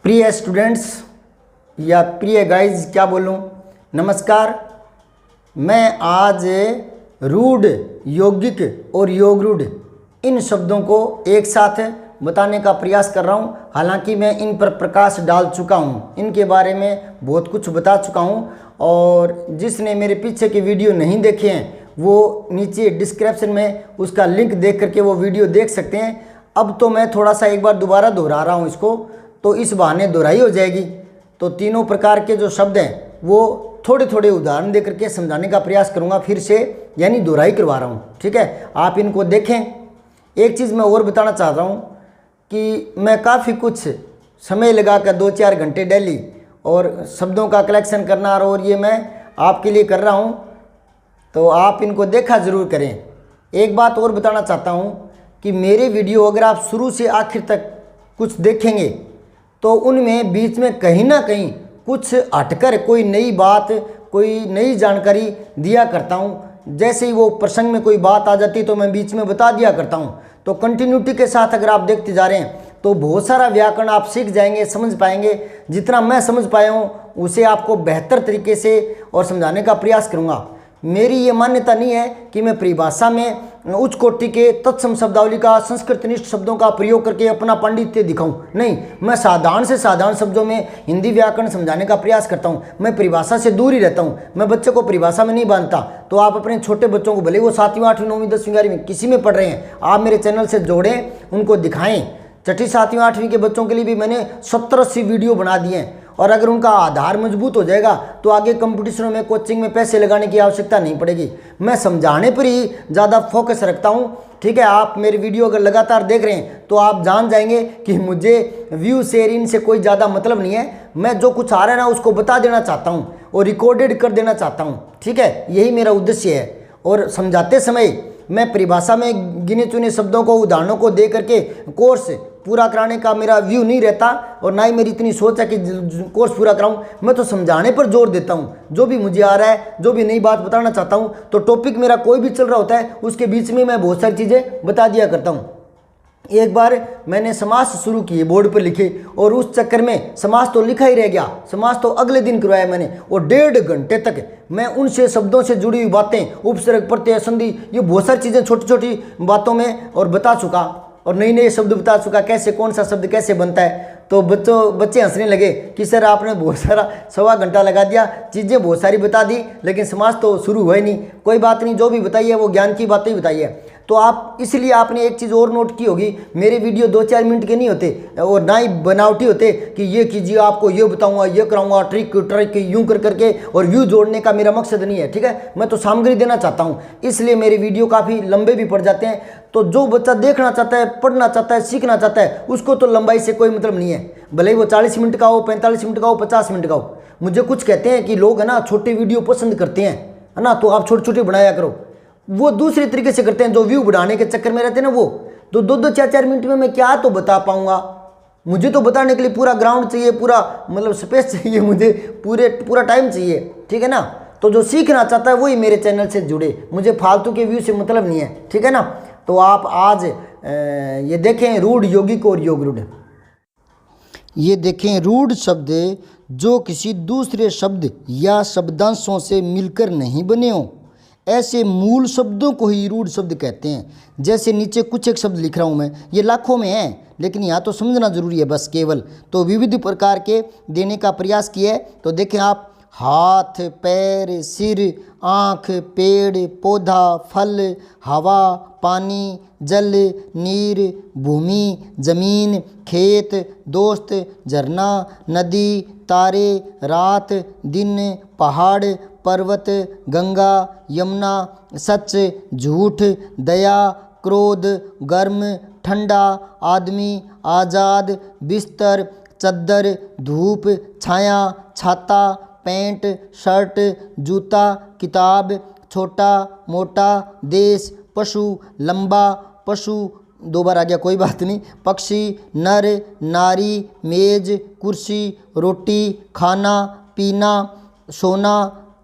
प्रिय स्टूडेंट्स या प्रिय गाइज क्या बोलूं, नमस्कार। मैं आज रूढ़, यौगिक और योगरूढ़ इन शब्दों को एक साथ बताने का प्रयास कर रहा हूं। हालांकि मैं इन पर प्रकाश डाल चुका हूं, इनके बारे में बहुत कुछ बता चुका हूं और जिसने मेरे पीछे के वीडियो नहीं देखे हैं वो नीचे डिस्क्रिप्शन में उसका लिंक देख करके वो वीडियो देख सकते हैं। अब तो मैं थोड़ा सा एक बार दोबारा दोहरा रहा हूँ इसको, तो इस बहाने दोहराई हो जाएगी। तो तीनों प्रकार के जो शब्द हैं वो थोड़े थोड़े उदाहरण दे करके समझाने का प्रयास करूँगा फिर से, यानी दोहराई करवा रहा हूँ। ठीक है, आप इनको देखें। एक चीज़ मैं और बताना चाह रहा हूँ कि मैं काफ़ी कुछ समय लगा कर 2-4 घंटे डेली और शब्दों का कलेक्शन करना और ये मैं आपके लिए कर रहा हूँ, तो आप इनको देखा ज़रूर करें। एक बात और बताना चाहता हूँ कि मेरे वीडियो अगर आप शुरू से आखिर तक कुछ देखेंगे तो उनमें बीच में कहीं ना कहीं कुछ हटकर कोई नई बात, कोई नई जानकारी दिया करता हूँ। जैसे ही वो प्रसंग में कोई बात आ जाती तो मैं बीच में बता दिया करता हूँ। तो कंटिन्यूटी के साथ अगर आप देखते जा रहे हैं तो बहुत सारा व्याकरण आप सीख जाएंगे, समझ पाएंगे। जितना मैं समझ पाया हूँ उसे आपको बेहतर तरीके से और समझाने का प्रयास करूँगा। मेरी ये मान्यता नहीं है कि मैं परिभाषा में उच्च कोटि के तत्सम शब्दावली का, संस्कृतनिष्ठ शब्दों का प्रयोग करके अपना पांडित्य दिखाऊं। नहीं, मैं साधारण से साधारण शब्दों में हिंदी व्याकरण समझाने का प्रयास करता हूं। मैं परिभाषा से दूर ही रहता हूं। मैं बच्चे को परिभाषा में नहीं बांधता। तो आप अपने छोटे बच्चों को, भले वो 7वीं 8वीं 9वीं 10वीं 11वीं किसी में पढ़ रहे हैं, आप मेरे चैनल से जोड़ें, उनको दिखाएं। 6ठी 7वीं 8वीं के बच्चों के लिए भी मैंने 70-80 वीडियो बना दिए हैं और अगर उनका आधार मजबूत हो जाएगा तो आगे कंपटीशनों में, कोचिंग में पैसे लगाने की आवश्यकता नहीं पड़ेगी। मैं समझाने पर ही ज़्यादा फोकस रखता हूँ। ठीक है, आप मेरे वीडियो अगर लगातार देख रहे हैं तो आप जान जाएंगे कि मुझे व्यू शेयर इनसे कोई ज़्यादा मतलब नहीं है। मैं जो कुछ आ रहा है ना उसको बता देना चाहता हूँ और रिकॉर्डेड कर देना चाहता हूँ। ठीक है, यही मेरा उद्देश्य है। और समझाते समय मैं परिभाषा में गिने चुने शब्दों को, उदाहरणों को दे करके कोर्स पूरा कराने का मेरा व्यू नहीं रहता और ना ही मेरी इतनी सोच है कि कोर्स पूरा कराऊं। मैं तो समझाने पर जोर देता हूं। जो भी मुझे आ रहा है, जो भी नई बात बताना चाहता हूं, तो टॉपिक मेरा कोई भी चल रहा होता है उसके बीच में मैं बहुत सारी चीज़ें बता दिया करता हूं। एक बार मैंने समास शुरू किए, बोर्ड पर लिखे, और उस चक्कर में समास तो लिखा ही रह गया। समास तो अगले दिन करवाया मैंने और 1.5 घंटे तक मैं उनसे शब्दों से जुड़ी हुई बातें, उपसर्ग, प्रत्यय, संधि, ये बहुत सारी चीज़ें छोटी छोटी बातों में और बता चुका और नए नए शब्द बता चुका, कैसे कौन सा शब्द कैसे बनता है। तो बच्चे हंसने लगे कि सर आपने बहुत सारा 1.25 घंटा लगा दिया, चीज़ें बहुत सारी बता दी, लेकिन समाज तो शुरू हुआ ही नहीं। कोई बात नहीं, जो भी बताइए वो ज्ञान की बातें ही बताइए। तो आप इसलिए आपने एक चीज़ और नोट की होगी, मेरे वीडियो 2-4 मिनट के नहीं होते और ना ही बनावटी होते कि ये कीजिए, आपको ये बताऊंगा, ये कराऊंगा, ट्रिक यूं कर करके, और व्यू जोड़ने का मेरा मकसद नहीं है। ठीक है, मैं तो सामग्री देना चाहता हूँ, इसलिए मेरे वीडियो काफ़ी लंबे भी पड़ जाते हैं। तो जो बच्चा देखना चाहता है, पढ़ना चाहता है, सीखना चाहता है, उसको तो लंबाई से कोई मतलब नहीं है। भले ही वो 40 मिनट का हो, 45 मिनट का हो, 50 मिनट का हो। मुझे कुछ कहते हैं कि लोग है ना छोटे वीडियो पसंद करते हैं, है ना, तो आप छोटे छोटे बनाया करो। वो दूसरे तरीके से करते हैं, जो व्यू बढ़ाने के चक्कर में रहते हैं ना, वो तो 2-2, 4-4 मिनट में मैं क्या तो बता पाऊंगा। मुझे तो बताने के लिए पूरा ग्राउंड चाहिए, पूरा मतलब स्पेस चाहिए, मुझे पूरा टाइम चाहिए। ठीक है ना, तो जो सीखना चाहता है वही मेरे चैनल से जुड़े, मुझे फालतू के व्यू से मतलब नहीं है। ठीक है ना, तो आप आज ये देखें रूढ़, यौगिक और योगरूढ़। ये देखें रूढ़ शब्द जो किसी दूसरे शब्द या शब्दांशों से मिलकर नहीं बने हों, ऐसे मूल शब्दों को ही रूढ़ शब्द कहते हैं। जैसे नीचे कुछ एक शब्द लिख रहा हूँ मैं, ये लाखों में हैं लेकिन यहाँ तो समझना जरूरी है बस केवल। तो विविध प्रकार के देने का प्रयास किया है। तो देखें आप, हाथ, पैर, सिर, आँख, पेड़, पौधा, फल, हवा, पानी, जल, नीर, भूमि, जमीन, खेत, दोस्त, झरना, नदी, तारे, रात, दिन, पहाड़, पर्वत, गंगा, यमुना, सच, झूठ, दया, क्रोध, गर्म, ठंडा, आदमी, आज़ाद, बिस्तर, चद्दर, धूप, छाया, छाता, पैंट, शर्ट, जूता, किताब, छोटा मोटा, देश, पशु, लंबा, पशु, 2 बार आ गया कोई बात नहीं, पक्षी, नर, नारी, मेज, कुर्सी, रोटी, खाना, पीना, सोना,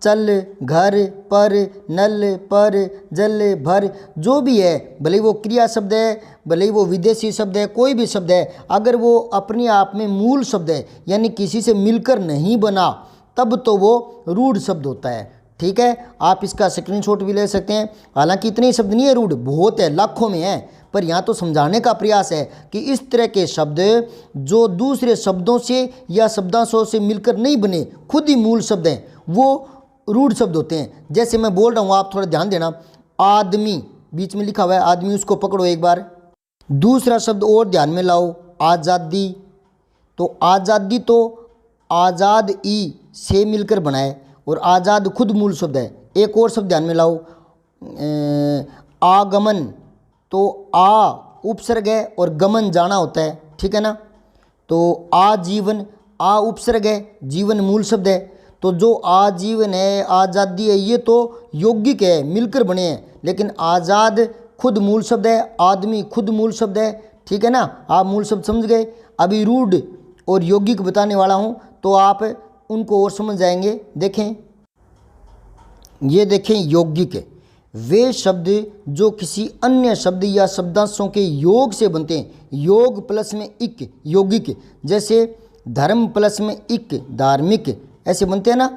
चल, घर, पर, नल, पर, जल, भर, जो भी है, भले वो क्रिया शब्द है, भले वो विदेशी शब्द है, कोई भी शब्द है, अगर वो अपने आप में मूल शब्द है यानी किसी से मिलकर नहीं बना, तब तो वो रूढ़ शब्द होता है। ठीक है, आप इसका स्क्रीनशॉट भी ले सकते हैं। हालांकि इतने शब्द नहीं है रूढ़, बहुत है, लाखों में है, पर यहाँ तो समझाने का प्रयास है कि इस तरह के शब्द जो दूसरे शब्दों से या शब्दांशों से मिलकर नहीं बने, खुद ही मूल शब्द हैं, वो रूढ़ शब्द होते हैं। जैसे मैं बोल रहा हूँ, आप थोड़ा ध्यान देना, आदमी बीच में लिखा हुआ है, आदमी, उसको पकड़ो एक बार। दूसरा शब्द और ध्यान में लाओ, आज़ादी। तो आज़ादी तो आज़ाद ई से मिलकर बना है और आज़ाद खुद मूल शब्द है। एक और शब्द ध्यान में लाओ, आगमन, तो आ उपसर्ग है और गमन जाना होता है, ठीक है ना। तो आजीवन, आ उपसर्ग है, जीवन मूल शब्द है। तो जो आजीवन है, आज़ादी है, ये तो यौगिक है, मिलकर बने हैं। लेकिन आज़ाद खुद मूल शब्द है, आदमी खुद मूल शब्द है, ठीक है ना। आप मूल शब्द समझ गए। अभी रूढ़ और यौगिक बताने वाला हूँ, तो आप उनको और समझ जाएंगे। देखें, ये देखें, यौगिक वे शब्द जो किसी अन्य शब्द या शब्दांशों के योग से बनते हैं। योग प्लस में इक, यौगिक। जैसे धर्म प्लस में इक, धार्मिक, ऐसे बनते हैं ना,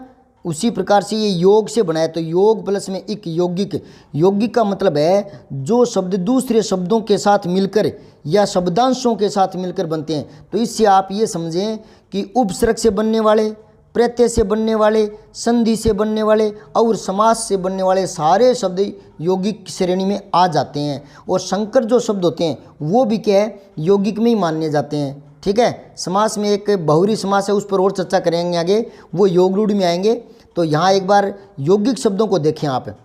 उसी प्रकार से ये योग से बना है। तो योग प्लस में इक, यौगिक। यौगिक का मतलब है जो शब्द दूसरे शब्दों के साथ मिलकर या शब्दांशों के साथ मिलकर बनते हैं। तो इससे आप ये समझें कि उपसर्ग से बनने वाले, प्रत्यय से बनने वाले, संधि से बनने वाले और समास से बनने वाले सारे शब्द यौगिक श्रेणी में आ जाते हैं। और संकर जो शब्द होते हैं वो भी क्या है, यौगिक में ही माने जाते हैं। ठीक है, समास में एक बहुरी समास है, उस पर और चर्चा करेंगे आगे, वो योग रूढ़ में आएंगे। तो यहाँ एक बार यौगिक शब्दों को देखें आप,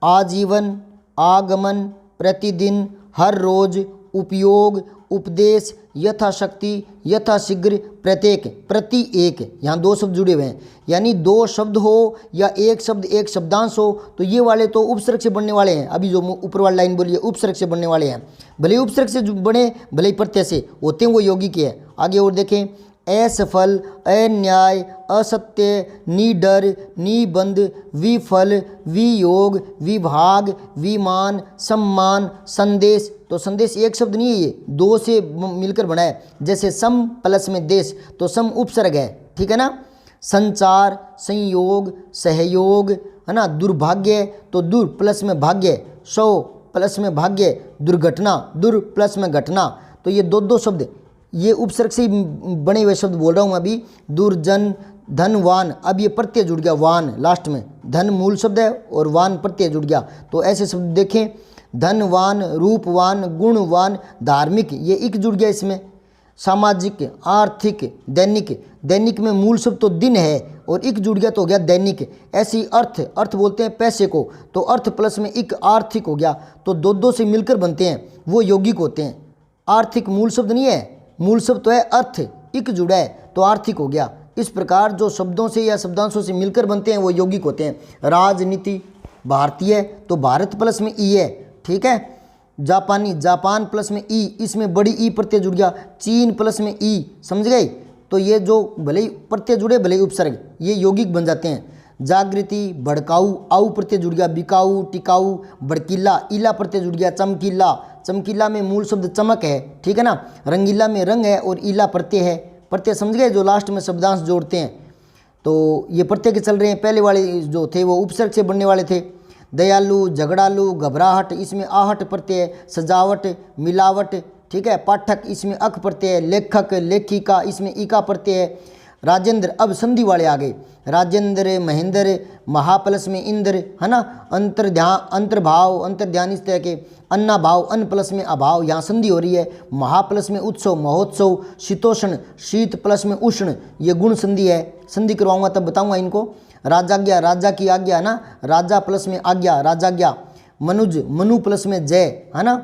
आजीवन, आगमन, प्रतिदिन, हर रोज, उपयोग, उपदेश, यथाशक्ति, यथाशीघ्र, प्रत्येक, प्रति एक। यहाँ दो शब्द जुड़े हुए हैं, यानी दो शब्द हो या एक शब्द एक शब्दांश हो, तो ये वाले तो उपसर्ग से बनने वाले हैं। अभी जो ऊपर वाली लाइन बोली है उपसर्ग से बनने वाले हैं, भले ही उपसर्ग से बने भले ही प्रत्यय से होते हैं, वो यौगिक है। आगे और देखें, असफल, अन्याय, असत्य, निडर, निबंध, विफल, वियोग, विभाग, विमान, सम्मान, संदेश। तो संदेश एक शब्द नहीं है, ये दो से मिलकर बना है। जैसे सम प्लस में देश, तो सम उपसर्ग है, ठीक है ना। संचार, संयोग, सहयोग, है ना। दुर्भाग्य, तो दुर प्लस में भाग्य, सौ प्लस में भाग्य, दुर्घटना, दुर प्लस में घटना। तो ये दो शब्द, ये उपसर्ग से बने हुए शब्द बोल रहा हूँ मैं अभी। दुर्जन, धनवान, अब ये प्रत्यय जुड़ गया, वान लास्ट में, धन मूल शब्द है और वान प्रत्यय जुड़ गया। तो ऐसे शब्द देखें, धनवान, रूपवान, गुणवान, धार्मिक, ये इक जुड़ गया इसमें। सामाजिक, आर्थिक, दैनिक, दैनिक में मूल शब्द तो दिन है और इक जुड़ गया तो हो गया दैनिक। ऐसी अर्थ, अर्थ बोलते हैं पैसे को, तो अर्थ प्लस में इक, आर्थिक हो गया। तो दो से मिलकर बनते हैं, वो यौगिक होते हैं। आर्थिक मूल शब्द नहीं है, मूल शब्द तो है अर्थ, इक जुड़ा है तो आर्थिक हो गया। इस प्रकार जो शब्दों से या शब्दांशों से मिलकर बनते हैं वो यौगिक होते हैं। राजनीति, भारतीय, तो भारत प्लस में ई है, ठीक है। जापानी, जापान प्लस में ई, इसमें बड़ी ई प्रत्यय जुड़ गया। चीन प्लस में ई, समझ गए। तो ये जो भले ही प्रत्यय जुड़े भले ही उपसर्ग, ये यौगिक बन जाते हैं। जागृति, भड़काऊ, आऊ प्रत्यय जुड़ गया। बिकाऊ, टिकाऊ, भड़कीला, इला प्रत्यय जुड़ गया। चमकीला, चमकीला में मूल शब्द चमक है, ठीक है ना। रंगीला में रंग है और इला प्रत्यय है। प्रत्यय समझ गए, जो लास्ट में शब्दांश जोड़ते हैं। तो ये प्रत्यय के चल रहे हैं। पहले वाले जो थे वो उपसर्ग से बनने वाले थे। दयालु, झगड़ालू, घबराहट, इसमें आहट प्रत्यय। सजावट, मिलावट, ठीक है। पाठक, इसमें अक प्रत्यय। लेखक, लेखिका, इसमें इका प्रत्यय है। राजेंद्र, अब संधि वाले आ गए। राजेंद्र, महेंद्र, महाप्लस में इंद्र, है ना। अंतर्ध्यान, अंतर्भाव, अंतर्ध्यान, इस तरह के। अन्ना भाव, अन प्लस में अभाव, यहाँ संधि हो रही है। महाप्लस में उत्सव, महोत्सव। शीतोष्ण, शीत प्लस में उष्ण, ये गुण संधि है। संधि करवाऊंगा तब बताऊंगा इनको। राजाज्ञा, राजा की आज्ञा, है ना। राजा प्लस में आज्ञा, राजाज्ञा। मनुज, मनु प्लस में जय, है ना।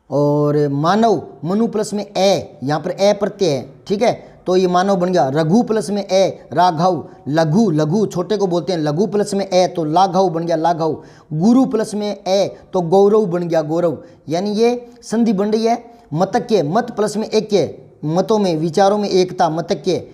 और मानव, मनु प्लस में ए, यहाँ पर ए प्रत्यय है, ठीक है। तो ये मानव बन गया। रघु प्लस में ए, राघव। लघु, लघु छोटे को बोलते हैं, लघु प्लस में ए तो लाघव बन गया, लाघव। गुरु प्लस में ए तो गौरव बन गया, गौरव। यानी ये संधि बन रही है। मतक्य, मत प्लस में ऐक्य, मतों में विचारों में एकता, मतक्य।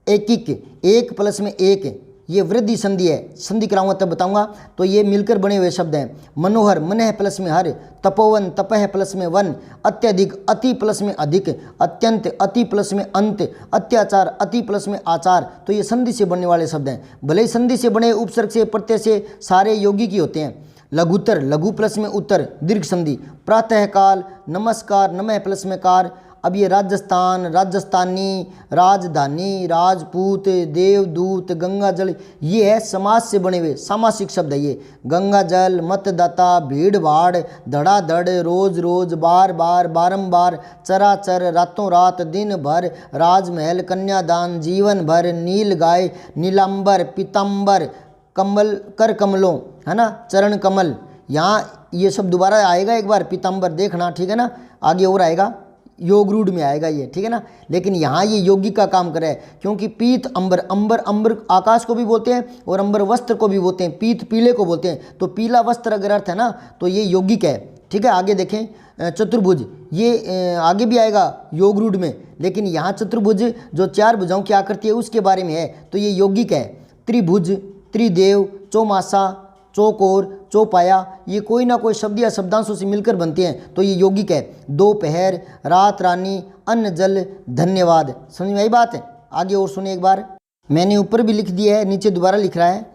एकिक, एक प्लस में एक, ये वृद्धि संधि है, संधि कराऊंगा तब बताऊंगा। तो ये मिलकर बने हुए शब्द हैं। मनोहर, मनः प्लस में हर, तपोवन, तपह प्लस में वन, अत्यधिक, अति प्लस में अधिक, अत्यंत, अति प्लस में अंत, अत्याचार, अति प्लस में आचार। तो ये संधि से बनने वाले शब्द हैं। भले ही संधि से बने, उपसर्ग से, प्रत्यय से, सारे यौगिक ही होते हैं। लघुत्तर, लघु प्लस में उत्तर, दीर्घ संधि। प्रातःकाल, नमस्कार, नमः प्लस में कार। अब ये राजस्थान, राजस्थानी, राजधानी, राजपूत, देवदूत, गंगा जल, ये है समास से बने हुए सामासिक शब्द है। ये गंगा जल, मतदाता, भीड़ भाड़, धड़ाधड़, रोज रोज, बार बार, बारंबार, चराचर, रातों रात, दिन भर, राजमहल, कन्यादान, जीवन भर, नील गाय, नीलांबर, पीतांबर, कमल, कर कमलों, है ना, चरण कमल। यहाँ ये सब दोबारा आएगा एक बार, पीतांबर देखना, ठीक है ना। आगे और आएगा, योग रूढ़ में आएगा ये, ठीक है ना। लेकिन यहाँ ये यौगिक का काम करे, क्योंकि पीत, अंबर, अंबर, अंबर आकाश को भी बोलते हैं और अंबर वस्त्र को भी बोलते हैं, पीत पीले को बोलते हैं। तो पीला वस्त्र अगर अर्थ है ना, तो ये यौगिक है, ठीक है। आगे देखें, चतुर्भुज, ये आगे भी आएगा योग रूढ़ में, लेकिन यहाँ चतुर्भुज जो चार भुजाओं की आकृति है उसके बारे में है, तो ये यौगिक है। त्रिभुज, त्रिदेव, चौमासा, चौकोर, चौपाया, ये कोई ना कोई शब्द या शब्दांशों से मिलकर बनते हैं, तो ये यौगिक है। दोपहर, रात रानी, अन्न जल, धन्यवाद। समझ में आई बात है। आगे और सुनिए एक बार, मैंने ऊपर भी लिख दिया है, नीचे दोबारा लिख रहा है।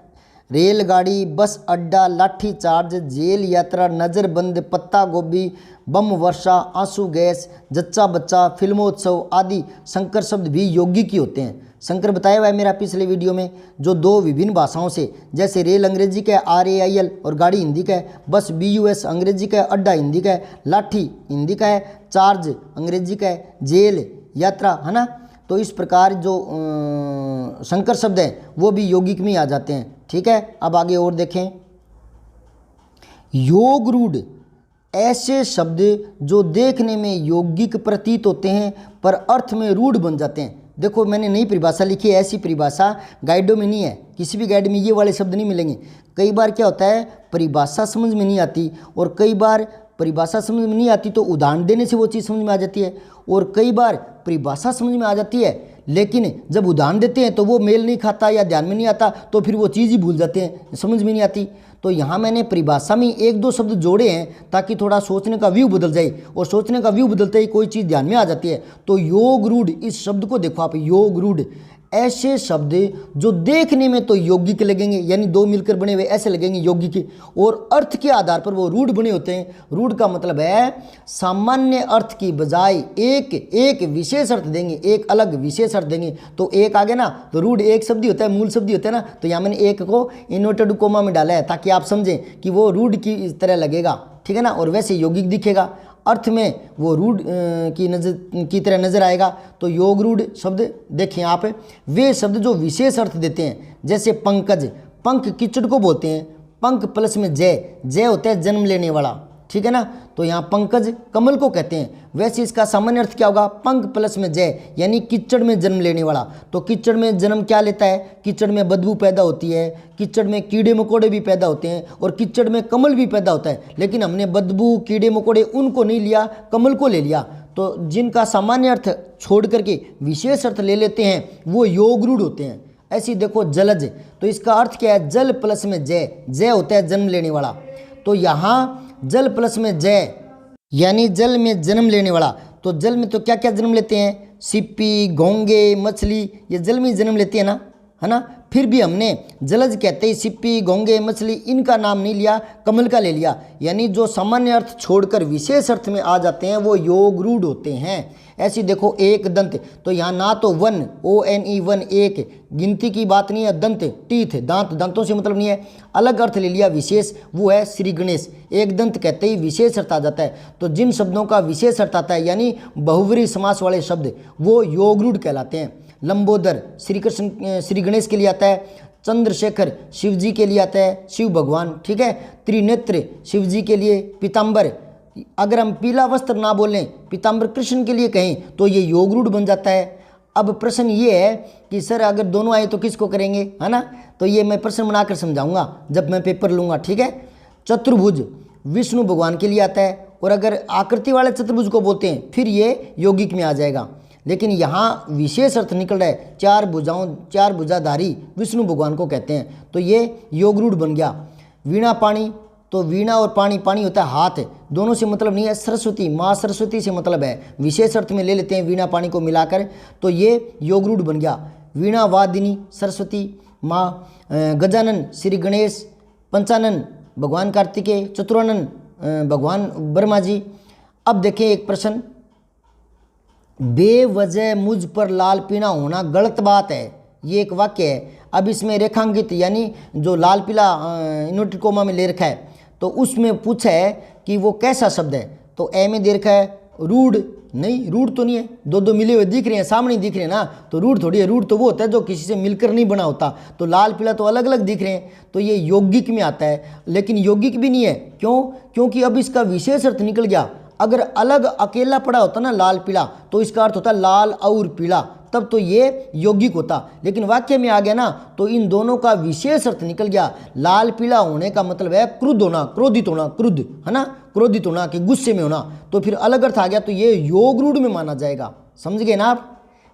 रेलगाड़ी, बस अड्डा, लाठी चार्ज, जेल यात्रा, नज़रबंद, पत्ता गोभी, बम वर्षा, आंसू गैस, जच्चा बच्चा, फिल्मोत्सव आदि संकर शब्द भी यौगिक ही होते हैं। संकर बताया हुआ है मेरा पिछले वीडियो में, जो दो विभिन्न भाषाओं से, जैसे रेल अंग्रेजी का है RAIL और गाड़ी हिंदी का है, बस BUS अंग्रेजी का है, अड्डा हिंदी का है, लाठी हिंदी का है, चार्ज अंग्रेजी का है, जेल यात्रा, है ना। तो इस प्रकार जो संकर शब्द हैं वो भी यौगिक में आ जाते हैं, ठीक है। अब आगे और देखें, योग रूढ़ ऐसे शब्द जो देखने में यौगिक प्रतीत होते हैं पर अर्थ में रूढ़ बन जाते हैं। देखो मैंने नई परिभाषा लिखी है, ऐसी परिभाषा गाइडों में नहीं है, किसी भी गाइड में ये वाले शब्द नहीं मिलेंगे। कई बार क्या होता है, परिभाषा समझ में नहीं आती, और कई बार परिभाषा समझ में नहीं आती तो उदाहरण देने से वो चीज़ समझ में आ जाती है, और कई बार परिभाषा समझ में आ जाती है लेकिन जब उदाहरण देते हैं तो वो मेल नहीं खाता या ध्यान में नहीं आता, तो फिर वो चीज़ ही भूल जाते हैं, समझ में नहीं आती। तो यहाँ मैंने परिभाषा में एक दो शब्द जोड़े हैं ताकि थोड़ा सोचने का व्यू बदल जाए, और सोचने का व्यू बदलते ही कोई चीज़ ध्यान में आ जाती है। तो योग रूढ़, इस शब्द को देखो आप, योग रूढ़ ऐसे शब्द जो देखने में तो यौगिक लगेंगे, यानी दो मिलकर बने हुए ऐसे लगेंगे यौगिक, और अर्थ के आधार पर वो रूढ़ बने होते हैं। रूढ़ का मतलब है सामान्य अर्थ की बजाय एक विशेष अर्थ देंगे, एक अलग विशेष अर्थ देंगे। तो एक आगे ना, तो रूढ़ एक शब्द ही होता है, मूल शब्द ही होता है ना। तो यहाँ मैंने एक को इन्वर्टेड कोमा में डाला है ताकि आप समझें कि वो रूढ़ की तरह लगेगा, ठीक है ना, और वैसे यौगिक दिखेगा, अर्थ में वो रूढ़ की तरह नजर आएगा। तो योग रूढ़ शब्द देखें आप, वे शब्द जो विशेष अर्थ देते हैं, जैसे पंकज, पंख कीचड़ को बोलते हैं, पंख प्लस में जय, जय होता है जन्म लेने वाला, ठीक है ना। तो यहाँ पंकज कमल को कहते हैं, वैसे इसका सामान्य अर्थ क्या होगा, पंख प्लस में जय, यानी कीचड़ में जन्म लेने वाला। तो कीचड़ में जन्म क्या लेता है, कीचड़ में बदबू पैदा होती है, कीचड़ में कीड़े मकोड़े भी पैदा होते हैं, और कीचड़ में कमल भी पैदा होता है। लेकिन हमने बदबू, कीड़े मकोड़े उनको नहीं लिया, कमल को ले लिया। तो जिनका सामान्य अर्थ छोड़ करके विशेष अर्थ ले लेते हैं वो योग रूढ़ होते हैं। ऐसी देखो जलज, तो इसका अर्थ क्या है, जल प्लस में जय, जय होता है जन्म लेने वाला। तो यहाँ जल प्लस में जय यानी जल में जन्म लेने वाला। तो जल में तो क्या क्या जन्म लेते हैं, सिप्पी, घोंगे, मछली, ये जल में जन्म लेती है ना, है ना। फिर भी हमने जलज कहते ही सिप्पी, घोंगे, मछली इनका नाम नहीं लिया, कमल का ले लिया। यानी जो सामान्य अर्थ छोड़कर विशेष अर्थ में आ जाते हैं वो योग रूढ़ होते हैं। ऐसी देखो एक दंत, तो यहाँ ना तो वन, ONE वन, एक गिनती की बात नहीं है, दंत टीथ, दांत, दांतों से मतलब नहीं है, अलग अर्थ ले लिया विशेष, वो है श्री गणेश। एक दंत कहते ही विशेष अर्थ आ जाता है। तो जिन शब्दों का विशेष अर्थ आता है यानी बहुव्रीहि समास वाले शब्द, वो योग रूढ़ कहलाते हैं। लंबोदर श्री कृष्ण, श्री गणेश के लिए आता है। चंद्रशेखर शिव जी के लिए आता है, शिव भगवान, ठीक है। त्रिनेत्र शिव जी के लिए। पीताम्बर, अगर हम पीला वस्त्र ना बोलें, पीताम्बर कृष्ण के लिए कहें तो ये योग रूढ़ बन जाता है। अब प्रश्न ये है कि सर अगर दोनों आए तो किसको करेंगे, है ना। तो ये मैं प्रश्न बनाकर समझाऊंगा जब मैं पेपर लूँगा, ठीक है। चतुर्भुज विष्णु भगवान के लिए आता है, और अगर आकृति वाले चतुर्भुज को बोलते हैं फिर ये यौगिक में आ जाएगा। लेकिन यहाँ विशेष अर्थ निकल रहा है, चार भुजाधारी विष्णु भगवान को कहते हैं। तो ये योग रूढ़ बन गया। वीणा पाणी, तो वीणा और पाणी, पाणी होता है हाथ, दोनों से मतलब नहीं है। सरस्वती, माँ सरस्वती से मतलब है, विशेष अर्थ में ले लेते हैं वीणा पाणी को मिलाकर, तो ये योग रूढ़ बन गया। वीणा वादिनी सरस्वती माँ, गजानन श्री गणेश, पंचानन भगवान कार्तिकेय, चतुरानन भगवान ब्रह्मा जी। अब देखें एक प्रश्न, बेवजह मुझ पर लाल पीला होना गलत बात है, ये एक वाक्य है। अब इसमें रेखांकित यानी जो लाल पीला इन्वर्टेड कोमा में ले रखा है, तो उसमें पूछा है कि वो कैसा शब्द है, तो ए में दे रखा है रूढ़, नहीं रूढ़ तो नहीं है, दो मिले हुए दिख रहे हैं, सामने दिख रहे हैं ना, तो रूढ़ थोड़ी है। रूढ़ तो वो होता है जो किसी से मिलकर नहीं बना होता, तो लाल पीला तो अलग अलग दिख रहे हैं, तो ये यौगिक में आता है। लेकिन यौगिक भी नहीं है, क्यों? क्योंकि अब इसका विशेष अर्थ निकल गया। अगर अलग अकेला पड़ा होता ना लाल पीला, तो इसका अर्थ होता लाल और पीला, तब तो ये यौगिक होता। लेकिन वाक्य में आ गया ना, तो इन दोनों का विशेष अर्थ निकल गया। लाल पीला होने का मतलब है क्रुद्ध होना, क्रोधित होना, क्रुद्ध है ना, क्रोधित होना कि गुस्से में होना, तो फिर अलग अर्थ आ गया, तो ये योग रूढ़ में माना जाएगा। समझ गए ना आप?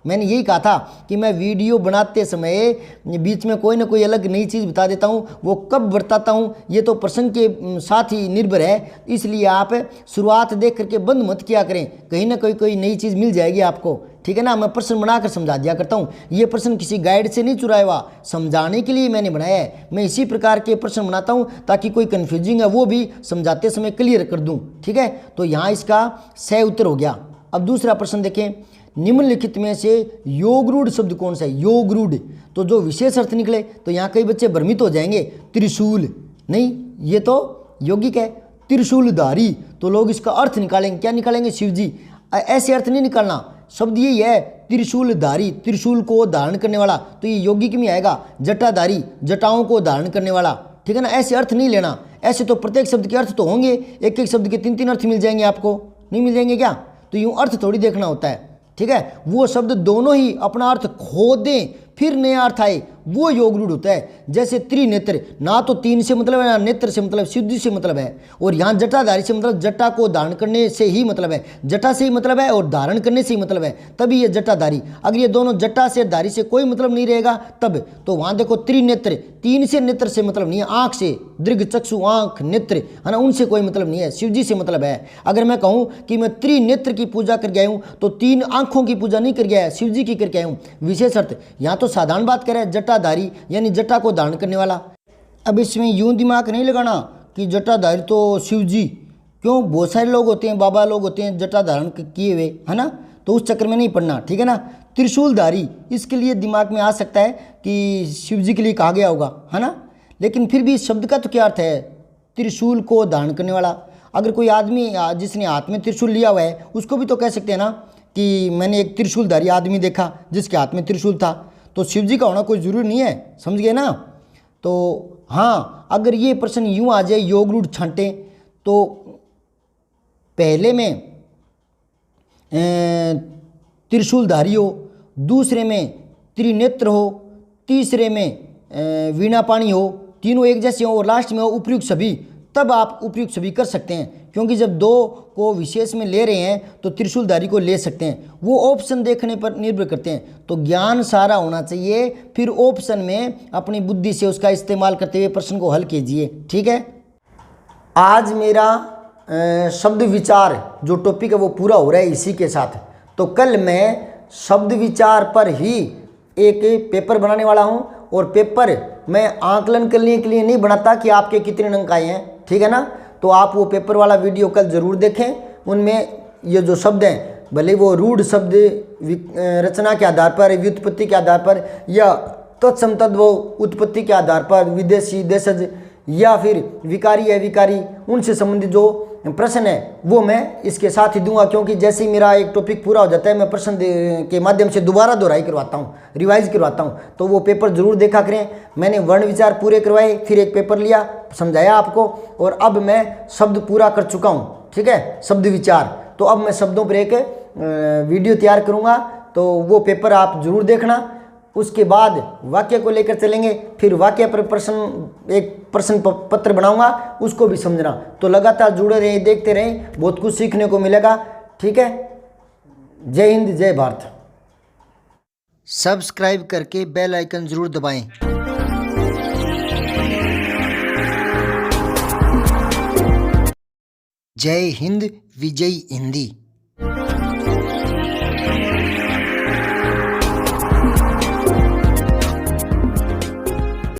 मैंने यही कहा था कि मैं वीडियो बनाते समय बीच में कोई ना कोई अलग नई चीज़ बता देता हूँ, वो कब बताता हूँ ये तो प्रश्न के साथ ही निर्भर है। इसलिए आप शुरुआत देख करके बंद मत किया करें, कहीं ना कोई नई चीज़ मिल जाएगी आपको, ठीक है ना। मैं प्रश्न बनाकर समझा दिया करता हूँ, ये प्रश्न किसी गाइड से नहीं चुराया हुआ, समझाने के लिए मैंने बनाया है। मैं इसी प्रकार के प्रश्न बनाता हूँ ताकि कोई कन्फ्यूजिंग है वो भी समझाते समय क्लियर कर दूँ, ठीक है। तो यहाँ इसका सही उत्तर हो गया। अब दूसरा प्रश्न देखें, निम्नलिखित में से योग रूढ़ शब्द कौन सा है? योग रूढ़, तो जो विशेष अर्थ निकले, तो यहाँ कई बच्चे भ्रमित हो जाएंगे। त्रिशूल, नहीं ये तो यौगिक है। त्रिशूलधारी, तो लोग इसका अर्थ निकालेंगे, क्या निकालेंगे? शिव जी। ऐसे अर्थ नहीं निकालना, शब्द यही है त्रिशूलधारी, त्रिशूल को धारण करने वाला, तो ये यौगिक में आएगा। जटाधारी, जटाओं को धारण करने वाला, ठीक है ना। ऐसे अर्थ नहीं लेना, ऐसे तो प्रत्येक शब्द के अर्थ तो होंगे, एक एक शब्द के तीन तीन अर्थ मिल जाएंगे आपको, नहीं मिल जाएंगे क्या? तो यूँ अर्थ थोड़ी देखना होता है, ठीक है। वो शब्द दोनों ही अपना अर्थ खो दें फिर नया अर्थ आए, वो योग रूढ़ होता है। जैसे त्रिनेत्र, ना तो तीन से मतलब है ना नेत्र से मतलब, सिद्धि से मतलब है, और यहाँ जटाधारी से मतलब जटा को धारण करने से ही मतलब है, जटा से ही मतलब है और धारण करने से ही मतलब है, तभी ये जटाधारी। अगर ये दोनों जटा से धारी से कोई मतलब नहीं रहेगा तब, तो वहाँ देखो त्रिनेत्र, तीन से नेत्र से मतलब नहीं है, आँख से, दीर्घ चक्षु आँख नेत्र है ना, उनसे कोई मतलब नहीं है, शिव जी से मतलब है। अगर मैं कहूँ कि मैं त्रिनेत्र की पूजा कर गया हूँ, तो तीन आँखों की पूजा नहीं कर गया है, शिव जी की करके आया हूँ। विशेष अर्थ यहाँ तो साधारण बात करें, जटाधारी यानी जटा को धारण करने वाला। अब इसमें यूं दिमाग नहीं लगाना कि जटाधारी तो शिव जी, क्यों? बहुत सारे लोग होते हैं, बाबा लोग होते हैं जटा धारण किए हुए, है ना, तो उस चक्कर में नहीं पड़ना, ठीक है ना। त्रिशूलधारी, इसके लिए दिमाग में आ सकता है कि शिव जी के लिए कहा गया होगा, है ना, लेकिन फिर भी इस शब्द का तो क्या अर्थ है? त्रिशूल को धारण करने वाला। अगर कोई आदमी जिसने हाथ में त्रिशूल लिया हुआ है, उसको भी तो कह सकते हैं ना कि मैंने एक त्रिशूलधारी आदमी देखा जिसके हाथ में त्रिशूल था, तो शिव जी का होना कोई जरूरी नहीं है, समझ गए ना। तो हाँ, अगर ये प्रश्न यूँ आ जाए योग रूढ़ छांटे, तो पहले में त्रिशूलधारी हो, दूसरे में त्रिनेत्र हो, तीसरे में वीणा पाणी हो, तीनों एक जैसे हो, और लास्ट में हो उपयुक्त सभी, तब आप उपयुक्त सभी कर सकते हैं। क्योंकि जब दो को विशेष में ले रहे हैं तो त्रिशूलधारी को ले सकते हैं, वो ऑप्शन देखने पर निर्भर करते हैं। तो ज्ञान सारा होना चाहिए, फिर ऑप्शन में अपनी बुद्धि से उसका इस्तेमाल करते हुए प्रश्न को हल कीजिए, ठीक है। आज मेरा शब्द विचार जो टॉपिक है वो पूरा हो रहा है इसी के साथ। तो कल मैं शब्द विचार पर ही एक पेपर बनाने वाला हूँ, और पेपर मैं आंकलन करने के लिए नहीं बनाता कि आपके कितने अंक आए हैं, ठीक है ना। तो आप वो पेपर वाला वीडियो कल ज़रूर देखें, उनमें ये जो शब्द हैं, भले वो रूढ़ शब्द रचना के आधार पर, व्युत्पत्ति के आधार पर, या तत्सम तद्भव उत्पत्ति के आधार पर, विदेशी देशज, या फिर विकारी अविकारी, उनसे संबंधित जो प्रश्न है वो मैं इसके साथ ही दूंगा। क्योंकि जैसे ही मेरा एक टॉपिक पूरा हो जाता है, मैं प्रश्न के माध्यम से दोबारा दोहराई करवाता हूँ, रिवाइज करवाता हूँ, तो वो पेपर जरूर देखा करें। मैंने वर्ण विचार पूरे करवाए, फिर एक पेपर लिया, समझाया आपको, और अब मैं शब्द पूरा कर चुका हूँ, ठीक है, शब्द विचार। तो अब मैं शब्दों पर एक वीडियो तैयार करूँगा, तो वो पेपर आप जरूर देखना। उसके बाद वाक्य को लेकर चलेंगे, फिर वाक्य पर एक प्रश्न पत्र बनाऊंगा, उसको भी समझना। तो लगातार जुड़े रहें, देखते रहें, बहुत कुछ सीखने को मिलेगा, ठीक है। जय हिंद, जय भारत। सब्सक्राइब करके बेल आइकन ज़रूर दबाएं। जय हिंद, विजय हिंदी।